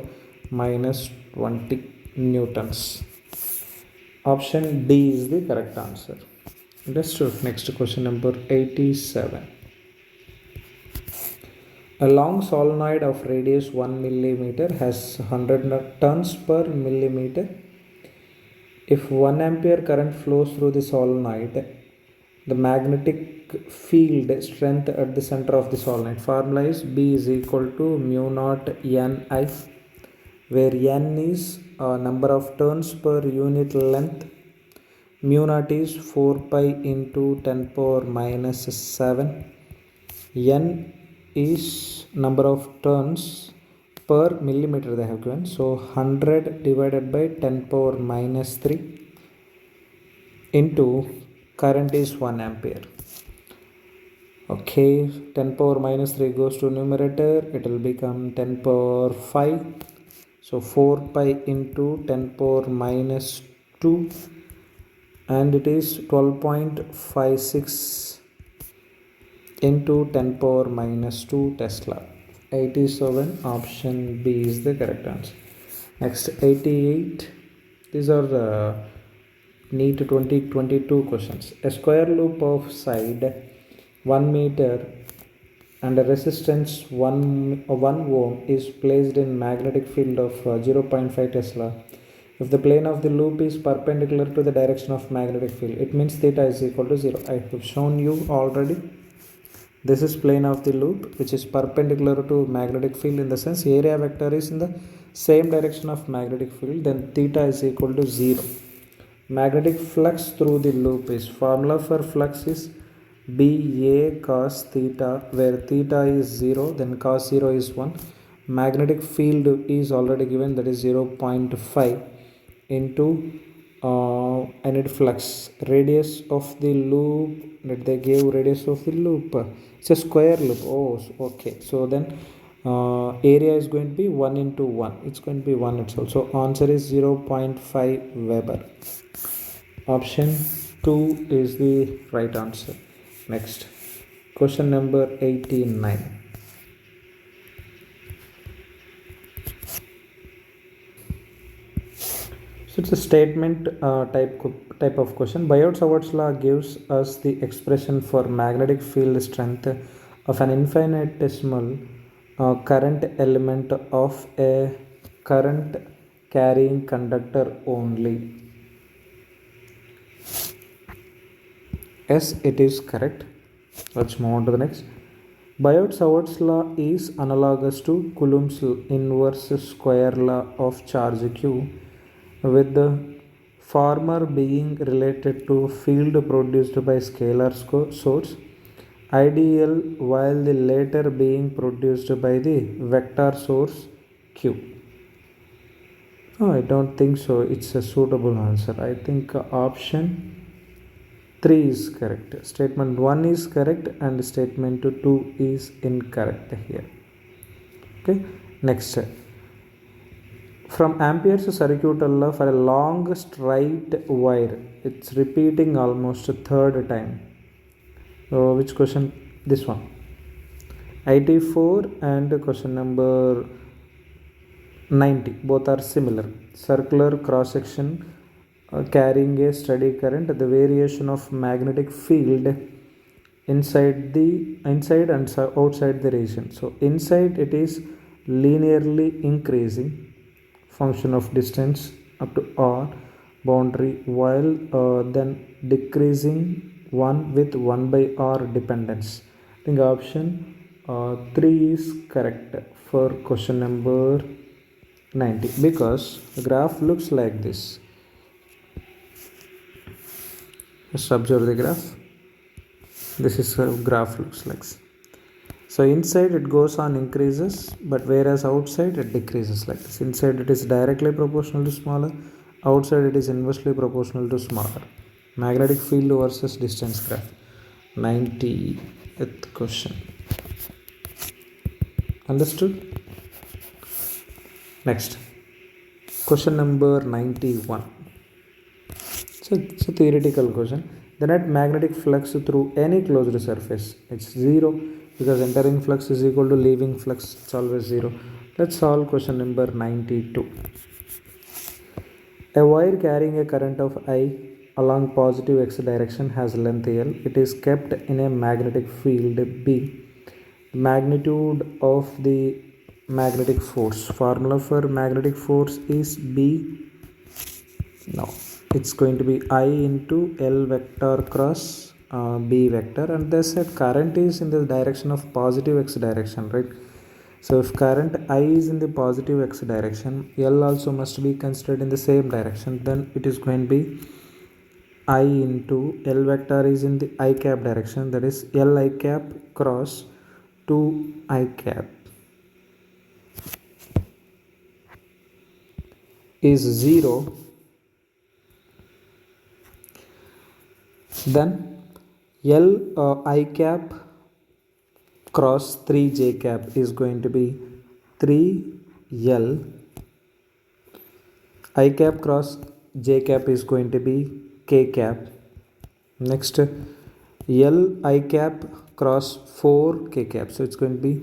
minus 20 newtons. Option D is the correct answer. Let's do next question number 87. A long solenoid of radius 1 millimeter has 100 turns per millimeter. If 1 ampere current flows through the solenoid, the magnetic field strength at the center of the solenoid. Formula is B is equal to mu naught Ni, where N is number of turns per unit length. Mu naught is 4 pi into 10 power minus 7. N is number of turns per millimeter they have given. So 100 divided by 10 power minus 3 into current is 1 ampere. Okay, 10 power minus 3 goes to numerator, it will become 10 power 5. So 4 pi into 10 power minus 2, and it is 12.56 into 10 power minus 2 Tesla. 87, option B is the correct answer. Next, 88. These are the Neet 2022 questions. A square loop of side 1 meter and a resistance 1 ohm is placed in magnetic field of 0.5 Tesla. If the plane of the loop is perpendicular to the direction of magnetic field, it means theta is equal to 0. I have shown you already. This is plane of the loop which is perpendicular to magnetic field, in the sense area vector is in the same direction of magnetic field, then theta is equal to 0. Magnetic flux through the loop is, formula for flux is BA cos theta, where theta is 0, then cos 0 is 1. Magnetic field is already given, that is 0.5 into I need flux. Radius of the loop, that they gave radius of the loop, it's a square loop. Oh, okay. So then area is going to be 1 into 1. It's going to be 1 itself. So answer is 0.5 Weber. Option 2 is the right answer. Next, question number 89. So it's a statement type of question. Biot-Savart's law gives us the expression for magnetic field strength of an infinitesimal current element of a current carrying conductor only. Yes, it is correct. Let's move on to the next. Biot-Savart's law is analogous to Coulomb's inverse square law of charge Q, with the former being related to field produced by scalar source ideal, while the latter being produced by the vector source Q. Oh, I don't think so. It's a suitable answer. I think option 3 is correct. Statement 1 is correct and statement 2 is incorrect here. Okay, next. From Ampere's circuital law for a long straight wire, it's repeating almost a third time. So which question? This one. 84 and question number 90. Both are similar. Circular cross section carrying a steady current. The variation of magnetic field inside and outside the region. So inside it is linearly increasing, function of distance up to R boundary, while then decreasing 1 with 1 by R dependence. I think option 3 is correct for question number 90, because the graph looks like this. Just observe the graph. This is how graph looks like. So inside it goes on increases, but whereas outside it decreases like this. Inside it is directly proportional to smaller, outside it is inversely proportional to smaller. Magnetic field versus distance graph. 90th question. Understood? Next, question number 91. So it's a theoretical question. The net magnetic flux through any closed surface, it's 0, because entering flux is equal to leaving flux, it's always 0. Let's solve question number 92. A wire carrying a current of I along positive x direction has length L. It is kept in a magnetic field B. Magnitude of the magnetic force. Formula for magnetic force is it's going to be I into L vector cross B vector, and they said current is in the direction of positive x direction, right? So if current I is in the positive x direction, L also must be considered in the same direction. Then it is going to be I into L vector is in the I cap direction, that is L I cap cross 2 I cap is 0. Then L I cap cross 3 j cap is going to be 3L I cap cross j cap is going to be k cap. Next, L I cap cross 4 k cap, so it's going to be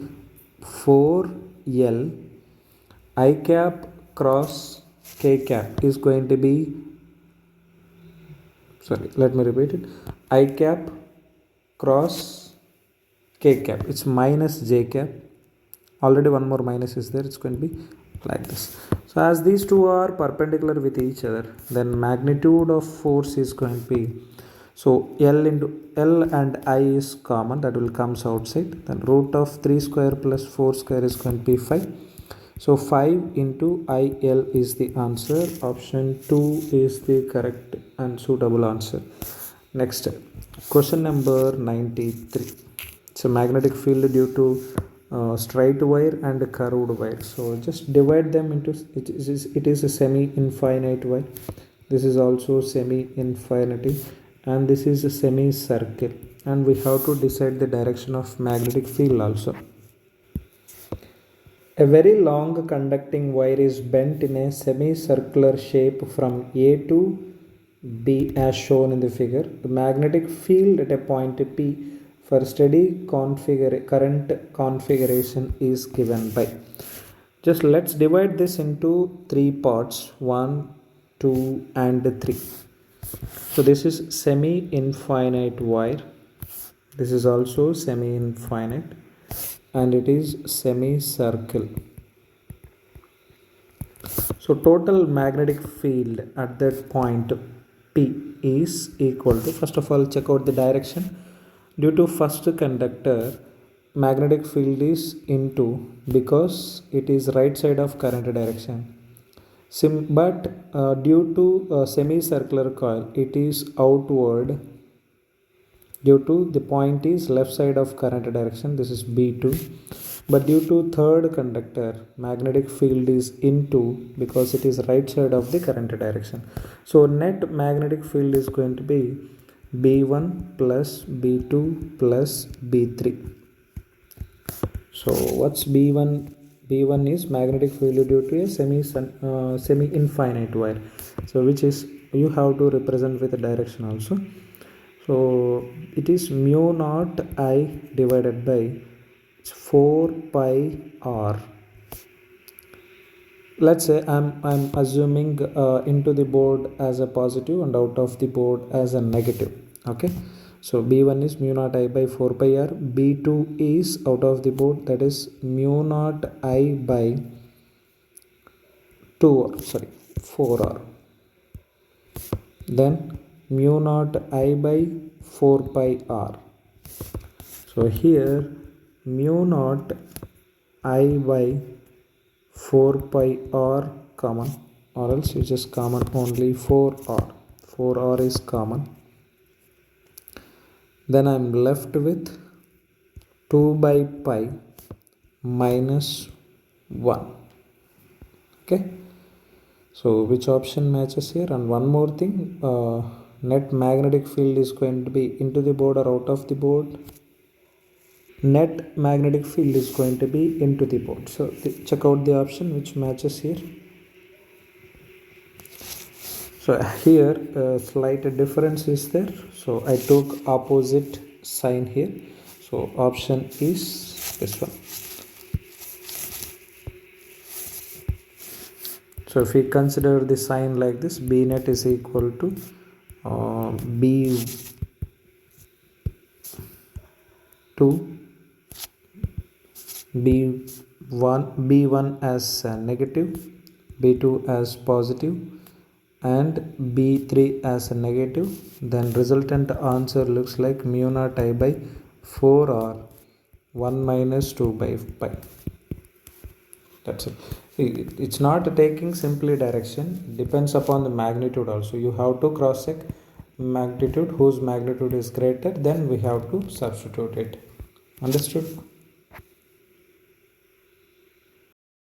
4L I cap cross k cap is going to be, sorry, let me repeat it, I cap cross k cap, it's minus j cap, already one more minus is there, it's going to be like this. So as these two are perpendicular with each other, then magnitude of force is going to be, so L into L and I is common, that will comes outside, then root of 3 square plus 4 square is going to be 5. So 5 into IL is the answer. Option 2 is the correct and suitable answer. Next, question number 93. It's a magnetic field due to straight wire and a curved wire. So just divide them into, it is a semi-infinite wire. This is also semi-infinity, and this is a semi-circle. And we have to decide the direction of magnetic field also. A very long conducting wire is bent in a semicircular shape from A to B as shown in the figure. The magnetic field at a point P for steady current configuration is given by. Just let's divide this into 3 parts, 1, 2 and 3. So this is semi-infinite wire. This is also semi-infinite, and it is semicircle. So total magnetic field at that point P is equal to, first of all check out the direction. Due to first conductor, magnetic field is into, because it is right side of current direction. But due to semicircular coil, it is outward, due to the point is left side of current direction, this is B2. But due to third conductor, magnetic field is into, because it is right side of the current direction. So net magnetic field is going to be B1 plus B2 plus B3. So what's B1? B1 is magnetic field due to a semi-infinite wire. So which is, you have to represent with a direction also. So it is mu naught I divided by 4 pi r. Let's say I'm assuming into the board as a positive and out of the board as a negative. Okay, so B1 is mu naught I by 4 pi r. B2 is out of the board, that is mu naught I by 4 r. Then mu naught I by 4 pi r. So here mu naught I by 4 pi r common, or else you just common only 4r. 4r is common. Then I am left with 2 by pi minus 1. Okay. So which option matches here? And one more thing, net magnetic field is going to be into the board or out of the board. Net magnetic field is going to be into the board. So check out the option which matches here. So here a slight difference is there. So I took opposite sign here. So option is this one. So if we consider the sign like this, B net is equal to B2, B1 as negative, B2 as positive, and B3 as a negative, then resultant answer looks like mu naught I by 4 or 1 minus 2 by pi. That's it. It's not taking simply direction, it depends upon the magnitude also. You have to cross check magnitude, whose magnitude is greater, then we have to substitute it. Understood?